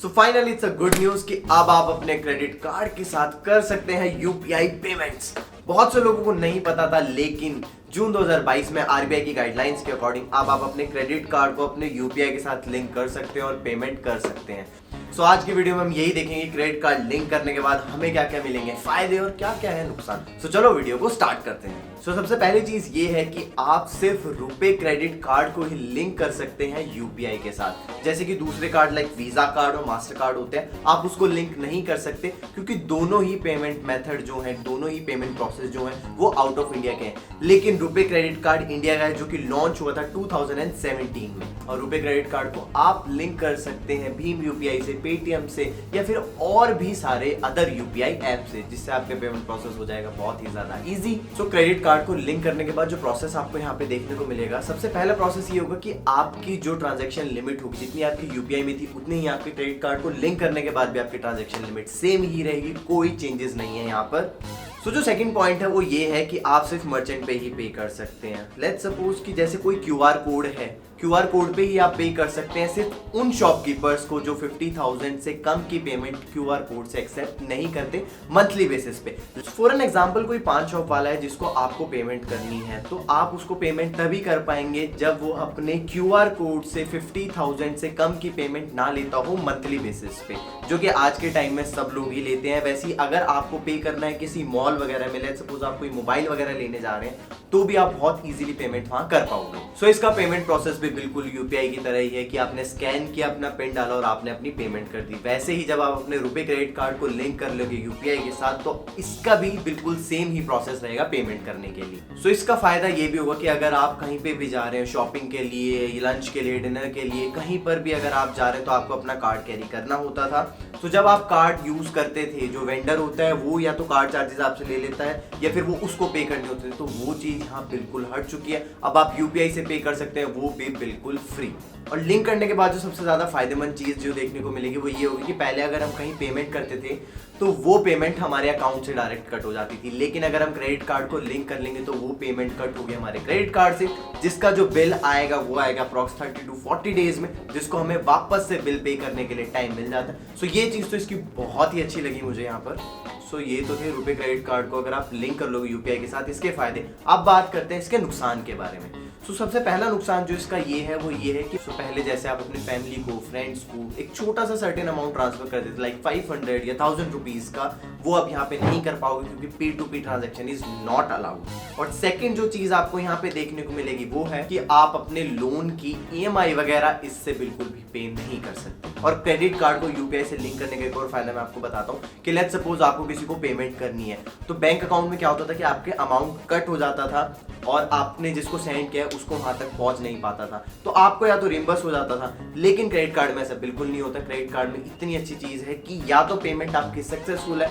So finally it's a good news कि अब आप अपने क्रेडिट कार्ड के साथ कर सकते हैं यूपीआई पेमेंट्स। बहुत से लोगों को नहीं पता था, लेकिन जून 2022 में आरबीआई की गाइडलाइंस के अकॉर्डिंग अब आप अपने क्रेडिट कार्ड को अपने यूपीआई के साथ लिंक कर सकते हैं और पेमेंट कर सकते हैं। सो आज की वीडियो में हम यही देखेंगे क्रेडिट कार्ड लिंक करने के बाद हमें क्या क्या मिलेंगे फायदे और क्या क्या है नुकसान। सो चलो वीडियो को स्टार्ट करते हैं। सबसे पहली चीज ये है कि आप सिर्फ रुपे क्रेडिट कार्ड को ही लिंक कर सकते हैं यूपीआई के साथ। जैसे कि दूसरे कार्ड लाइक वीजा कार्ड और मास्टर कार्ड होते हैं, आप उसको लिंक नहीं कर सकते क्योंकि दोनों ही पेमेंट मेथड जो है, दोनों ही पेमेंट प्रोसेस जो है वो आउट ऑफ इंडिया के हैं। लेकिन रुपे क्रेडिट कार्ड इंडिया का है जो कि लॉन्च हुआ था 2017 में, और रुपे क्रेडिट कार्ड को आप लिंक कर सकते हैं भीम यूपीआई से, पेटीएम से या फिर और भी सारे अदर यूपीआई ऐप से, जिससे आपके पेमेंट प्रोसेस हो जाएगा बहुत ही ज्यादा इजी। सो क्रेडिट कार्ड को लिंक करने के बाद जो प्रोसेस आपको यहाँ पे देखने को मिलेगा, सबसे पहला प्रोसेस ये होगा कि आपकी जो ट्रांजैक्शन लिमिट होगी, जितनी आपकी यूपीआई में थी उतनी ही आपके क्रेडिट कार्ड को लिंक करने के बाद भी आपकी ट्रांजैक्शन लिमिट सेम ही रहेगी, कोई चेंजेस नहीं है यहाँ पर। सो जो सेकंड पॉइंट है वो ये है कि आप सिर्फ मर्चेंट पे ही पे कर सकते हैं। लेट्स सपोज कि जैसे कोई क्यूआर कोड है, क्यूआर कोड पे ही आप पे कर सकते हैं सिर्फ उन शॉपकीपर्स को जो 50,000 से कम की पेमेंट क्यूआर कोड से एक्सेप्ट नहीं करते मंथली बेसिस पे। फॉर एन एग्जांपल, कोई 5 शॉप वाला है जिसको आपको पेमेंट करनी है, तो आप उसको पेमेंट तभी कर पाएंगे जब वो अपने क्यूआर कोड से 50,000 से कम की पेमेंट ना लेता हो मंथली बेसिस पे, जो कि आज के टाइम में सब लोग ही लेते हैं। वैसे ही अगर आपको पे करना है किसी मॉल वगैरह में, लेट्स सपोज आप कोई मोबाइल वगैरह लेने जा रहे हैं, तो भी आप बहुत इजीली पेमेंट वहां कर पाओगे। सो इसका पेमेंट प्रोसेस भी बिल्कुल यूपीआई की तरह ही है कि आपने स्कैन किया, अपना पिन डाला और आपने अपनी पेमेंट कर दी। वैसे ही जब आप अपने रुपे क्रेडिट कार्ड को लिंक कर लोगे यूपीआई के साथ, तो इसका भी बिल्कुल सेम ही प्रोसेस रहेगा पेमेंट करने के लिए। सो इसका फायदा ये भी होगा कि अगर आप कहीं पे भी जा रहे हैं शॉपिंग के लिए, लंच के लिए, डिनर के लिए, कहीं पर भी अगर आप जा रहे हैं तो आपको अपना कार्ड कैरी करना होता था। तो जब आप कार्ड यूज करते थे, जो वेंडर होता है वो या तो कार्ड चार्जेस आपसे ले लेता है या फिर वो उसको पे करने होते थे, तो वो चीज यहाँ बिल्कुल हट चुकी है। अब आप यूपीआई से पे कर सकते हैं, वो भी बिल्कुल फ्री। और लिंक करने के बाद जो सबसे ज्यादा फायदेमंद चीज जो देखने को मिलेगी वो ये होगी कि पहले अगर हम कहीं पेमेंट करते थे तो वो पेमेंट हमारे अकाउंट से डायरेक्ट कट हो जाती थी, लेकिन अगर हम क्रेडिट कार्ड को लिंक कर लेंगे तो वो पेमेंट कट होगी हमारे क्रेडिट कार्ड से, जिसका जो बिल आएगा वो आएगा अप्रॉक्स 30 to 40 डेज में, जिसको हमें वापस से बिल पे करने के लिए टाइम मिल जाता है। सो ये चीज तो इसकी बहुत ही अच्छी लगी मुझे यहाँ पर। सो ये तो थे रुपे क्रेडिट कार्ड को अगर आप लिंक कर लोगे यूपीआई के साथ, इसके फायदे। अब बात करते हैं इसके नुकसान के बारे में। सो सबसे पहला नुकसान जो इसका ये है वो ये है कि पहले जैसे आप अपनी फैमिली को, फ्रेंड्स को एक छोटा सा सर्टेन अमाउंट ट्रांसफर कर देते लाइक 500 या 1000 रुपीज का, वो अब यहाँ पे नहीं कर पाओगे क्योंकि P to P transaction is not allowed. और सेकंड जो चीज आपको यहाँ पे देखने को मिलेगी वो है कि आप अपने लोन की ईएमआई वगैरह इससे बिल्कुल भी पे नहीं कर सकते। और क्रेडिट कार्ड को यूपीआई से लिंक करने का एक और फायदा मैं आपको बताता हूँ कि लेट्स सपोज आपको किसी को पेमेंट करनी है, तो बैंक अकाउंट में क्या होता था कि आपके अमाउंट कट हो जाता था और आपने जिसको सेंड किया उसको वहां तक पहुंच नहीं पाता था, तो आपको या तो रिम्बर्स हो जाता था। लेकिन क्रेडिट कार्ड में ऐसा बिल्कुल नहीं होता। क्रेडिट कार्ड में इतनी अच्छी चीज है कि या तो पेमेंट आपकी सक्सेसफुल है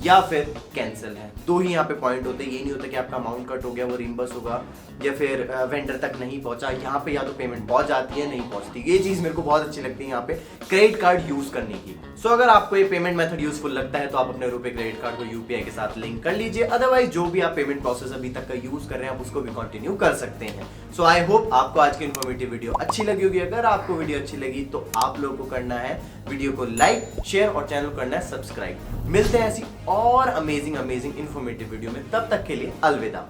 या फिर कैंसिल है, दो ही यहाँ पे पॉइंट होते हैं। ये नहीं होता कि आपका अमाउंट कट हो गया, वो रिम्बर्स होगा या फिर वेंडर तक नहीं पहुंचा। यहाँ पे या तो पेमेंट पहुंच जाती है, नहीं पहुंचती। ये चीज मेरे को बहुत अच्छी लगती है यहाँ पे क्रेडिट कार्ड यूज करने की। सो अगर आपको ये पेमेंट मेथड यूजफुल लगता है तो आप अपने रुपे क्रेडिट कार्ड को यूपीआई के साथ लिंक कर लीजिए। अदरवाइज जो भी आप पेमेंट प्रोसेस अभी तक का यूज कर रहे हैं आप उसको भी कंटिन्यू कर सकते हैं। सो आई होप आपको आज की इन्फॉर्मेटिव वीडियो अच्छी लगी होगी। अगर आपको वीडियो अच्छी लगी तो आप लोगों को करना है वीडियो को लाइक, शेयर और चैनल को करना है सब्सक्राइब। मिलते हैं ऐसी और अमेजिंग इन्फॉर्मेटिव वीडियो में, तब तक के लिए अलविदा।